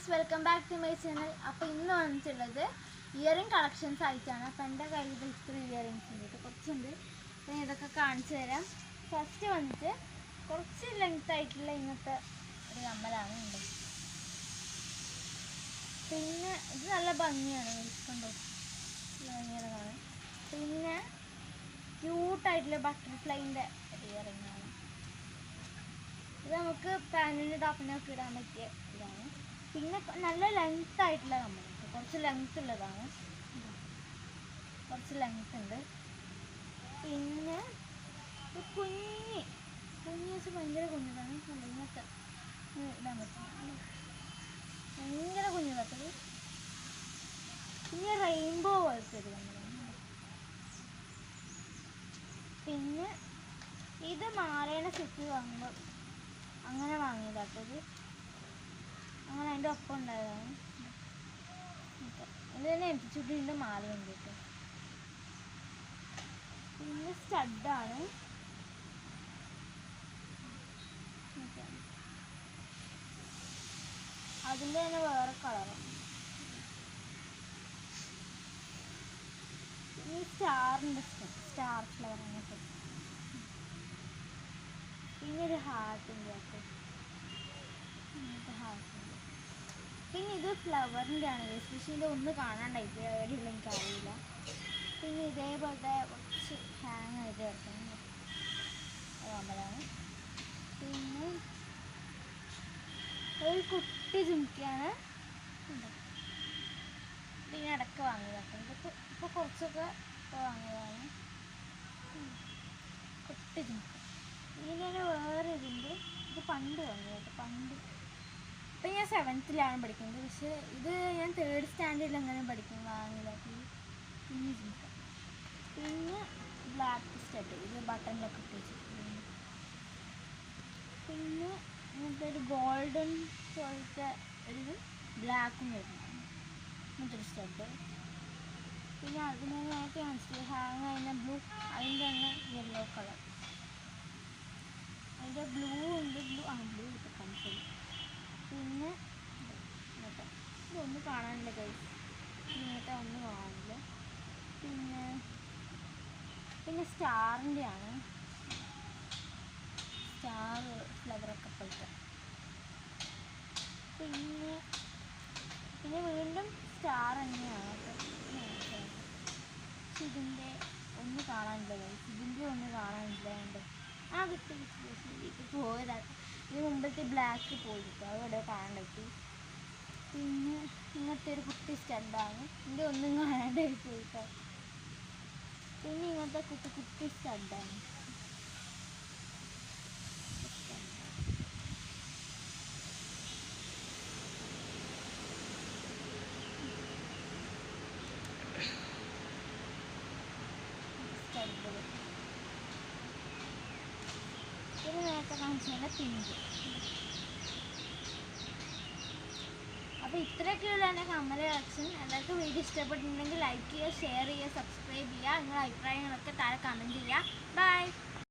Guys, welcome back to my channel. അപ്പോൾ ഇന്ന് വന്നിട്ടുള്ളത് ഇയറിംഗ് കളക്ഷൻസ് ആയിട്ടാണ്. അപ്പോൾ എൻ്റെ കയ്യിൽ ഇത്ര ഇയറിങ്സ് ഉണ്ട്, കുറച്ചുണ്ട്. അപ്പോൾ ഇതൊക്കെ കാണിച്ചു തരാം. ഫസ്റ്റ് വന്നിട്ട് കുറച്ച് ലെങ്ത് ആയിട്ടുള്ള ഇങ്ങനത്തെ ഒരു കമ്മലാണ് ഉണ്ട്. പിന്നെ ഇത് നല്ല ഭംഗിയാണ്, കണ്ടോ, ഭംഗിയാണ് കാണാൻ. പിന്നെ ക്യൂട്ടായിട്ടുള്ള ബട്ടർഫ്ലൈൻ്റെ ഒരു ഇയറിംഗ് ആണ്. ഇത് നമുക്ക് പാൻറ്റിൻ്റെ ടോപ്പിനൊക്കെ ഇടാൻ പറ്റിയ ഇതാണ്. പിന്നെ നല്ല ലെങ്ത് ആയിട്ടുള്ള കമ്മലുണ്ട്, കുറച്ച് ലെങ്ത് ഉള്ളതാണ്, കുറച്ച് ലെങ്ത് ഉണ്ട്. പിന്നെ കുഞ്ഞി വെച്ച് ഭയങ്കര കുഞ്ഞതാണ്, ഇങ്ങനത്തെ ഇടാൻ പറ്റും, ഭയങ്കര കുഞ്ഞിടത്തത്. പിന്നെ റെയിൻബോ പോലത്തെ ഒരു കമ്മലാണ്. പിന്നെ ഇത് മാറേണ സെറ്റ് വാങ്ങുമ്പോൾ അങ്ങനെ വാങ്ങിയതാട്ടത്, അങ്ങനെ അതിൻ്റെ ഒപ്പം ഉണ്ടായതാണ്. ഇത് തന്നെ എത്തിച്ചുട്ടിൻ്റെ മാലയുണ്ട് കേട്ടോ. പിന്നെ സ്റ്റഡാണ്, അതിൻ്റെ തന്നെ വേറെ കളറാണ്. ഈ സ്റ്റാറിൻ്റെ സ്റ്റാർ ഫ്ലവർ അങ്ങനത്തെ. പിന്നെ ഒരു ഹാർട്ടിൻ്റെ ഒക്കെ ഹാർട്ടുണ്ട്. പിന്നെ ഇത് ഫ്ലവറിൻ്റെ ആണ്, എസ്പെഷ്യലി ഒന്ന് കാണാണ്ടായിട്ട് എവിടെയുള്ള എനിക്കറിയില്ല. പിന്നെ ഇതേപോലത്തെ കുറച്ച് ഹാങ് ആയിട്ട് കിടക്കുന്നത് കമ്മലാണ്. പിന്നെ ഒരു കുട്ടി ചുമക്കിയാണ്, പിന്നെ ഇടയ്ക്ക് വാങ്ങിയതാണ്. ഇതൊക്കെ ഇപ്പോൾ കുറച്ചൊക്കെ വാങ്ങിയതാണ്. കുട്ടി ചുമക്ക. ഇതിന് വേറെ ഇതുണ്ട്, ഇത് പണ്ട് വാങ്ങിയത്, പണ്ട്. ഇപ്പം ഞാൻ 7th പഠിക്കുന്നത്, പക്ഷേ ഇത് ഞാൻ 3rd സ്റ്റാൻഡേർഡിൽ അങ്ങനെ പഠിക്കുന്നത് വാങ്ങിയതാക്കി. പിന്നെ ചുമക്ക. പിന്നെ ബ്ലാക്ക് സ്റ്റഡ്, ഇത് ബട്ടണിലൊക്കെ ഇട്ട് വെച്ചിട്ടുണ്ട്. പിന്നെ ഇങ്ങനത്തെ ഒരു ഗോൾഡൻ പോലത്തെ ഒരു ബ്ലാക്കും വരുന്നതാണ്, ഇങ്ങനത്തെ ഒരു സ്റ്റഡ്. പിന്നെ അതിന് നേരത്തെ കാണിച്ചിട്ട് ഹാങ് ആയിരുന്ന ബ്ലൂ, അതിൻ്റെ തന്നെ യെല്ലോ കളർ, അതിൻ്റെ ബ്ലൂ ഉണ്ട്, ബ്ലൂ ഇപ്പോൾ കാണിച്ചത്. പിന്നെ ഇങ്ങനത്തെ ഇതൊന്നും കാണാനില്ല കൈസ്, ഇങ്ങനത്തെ ഒന്നും കാണാനില്ല. പിന്നെ സ്റ്റാറിൻ്റെ ആണ്, സ്റ്റാർ ഫ്ലവറൊക്കെ പോയിട്ട്. പിന്നെ വീണ്ടും സ്റ്റാർ തന്നെയാണ്. ഇതിൻ്റെ ഒന്നും കാണാനില്ല കൈസ്, ഇതിൻ്റെ ഒന്നും കാണാനില്ല. ഉണ്ട് കിട്ടി പോയതാണ്. ഇതിന് മുമ്പത്തെ ബ്ലാക്ക് പോയിട്ട് അതോടെ കാണാൻ പറ്റി. പിന്നെ ഇങ്ങനത്തെ ഒരു കുട്ടി സ്റ്റഡാണ്, ഇതിൻ്റെ ഒന്നും കാണാണ്ടായി പോയിട്ടോ. പിന്നെ ഇങ്ങനത്തെ കുട്ടി സ്റ്റഡാണ്. ഇത് നേരത്തെ കാണിച്ചതിൻ്റെ പിങ്ക്. അപ്പോൾ ഇത്രയൊക്കെയുള്ള എൻ്റെ കമ്മൽ കളക്ഷൻ. എല്ലാവർക്കും വീഡിയോ ഇഷ്ടപ്പെട്ടിട്ടുണ്ടെങ്കിൽ ലൈക്ക് ചെയ്യുക, ഷെയർ ചെയ്യുക, സബ്സ്ക്രൈബ് ചെയ്യുക. നിങ്ങളുടെ അഭിപ്രായങ്ങളൊക്കെ താഴെ കമൻറ്റ് ചെയ്യുക. ബൈ.